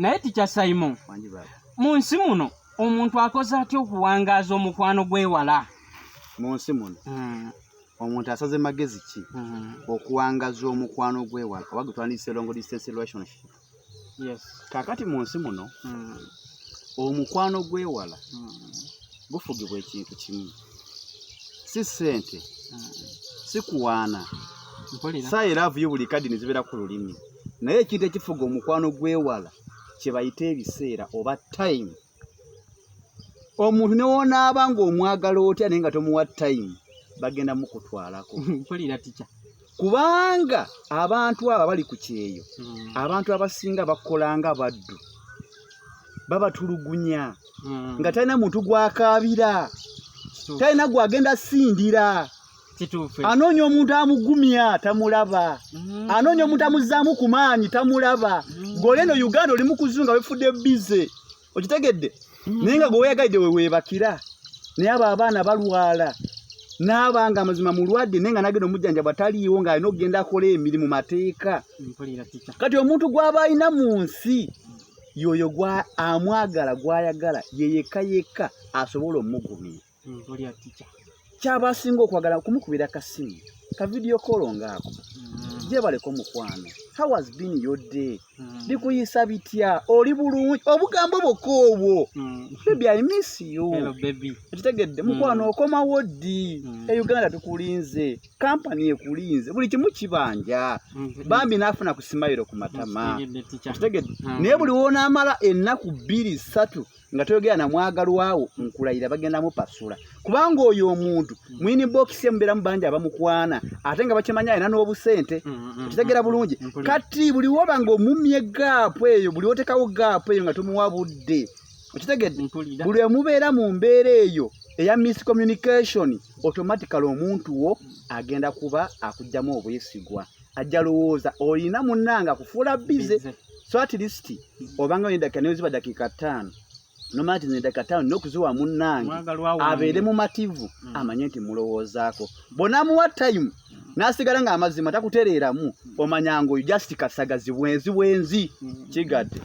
naye tikya Simon mu nsi muno omuntu akoze atya okuwangaaza omukwano gwewala mu nsi muno omuntu asaze magezi ki okuwangaza omukwano gwewala oba gutwandise long distance relationship kakati mu nsi muno omukwano gwewala gufugibwa ekintu kimu si ssente si kuwaana I love you buli kadi nizibeera ku lulimi naye ekintu ekifuga omukwano gwewala kye bayita ebiseera oba time omuntu ne wonaaba ng'omwagala otya naye nga tomuwa time bagenda mukutwalako kubanga abantu abo bali ku kyeyo abantu abasinga bakolanga baddu babatulugunya nga talina muntu gwakaabira talina gwagenda sindira anoonya omuntu amugumya tamulaba anoonya omuntu amuzzaamu ku maanyi tamulaba ng'oleno Uganda oli mu kuzunga wefudde bize okitegedde naye nga gwe weeyagalidde weweebakira naye abo abaana balwala n'abanga amazima mulwadde naye nga nagenda omujjanjaba taliiwo ng'alina okugenda akola emirimu mateeka kati omuntu gw'aba alina mu nsi yoyo amwagala gw'ayagala yeyekka yekka asobola omugumya kyabasinga okwagala kumukubira kasimu ka video call ngaako jebaleko mukwano how has been your day bikuyisa bitya oli bulungi obugambo bokoobo baby I miss you hello baby kitegedde mukwano okomawo ddi Uganda tukulinze company ekulinze buli kimu kibanja bambi nafuna ku smile ku matama kitegedde naye buli wona amala ennaku 2-3 nga toyogera na mwagalwawo nkulayira bagenda mupasula kubanga oyo omuntu mwini box yembera mubanja abamukwana ate nga bakimanya ina n'obusente kitegera bulungi kati buli woba ngo mumye gap eyo buli wotekawo gap eyo nga tumuwa budde kitegedde buli mubeera mu mbeera eyo eya miscommunication automatically omuntu wo agenda kuba akujjamu obwesigwa ajja lowooza olina munnanga kufuula bize so at least obanga oyenda kanezi badakika 5 no mati ndaka town nokuzuwa munnange abeere mu mativu amanye nti mulowoozaako bonamu wa time nasigala nga amazima takutereeramu omanyango just kasagazi bwenzi kigadde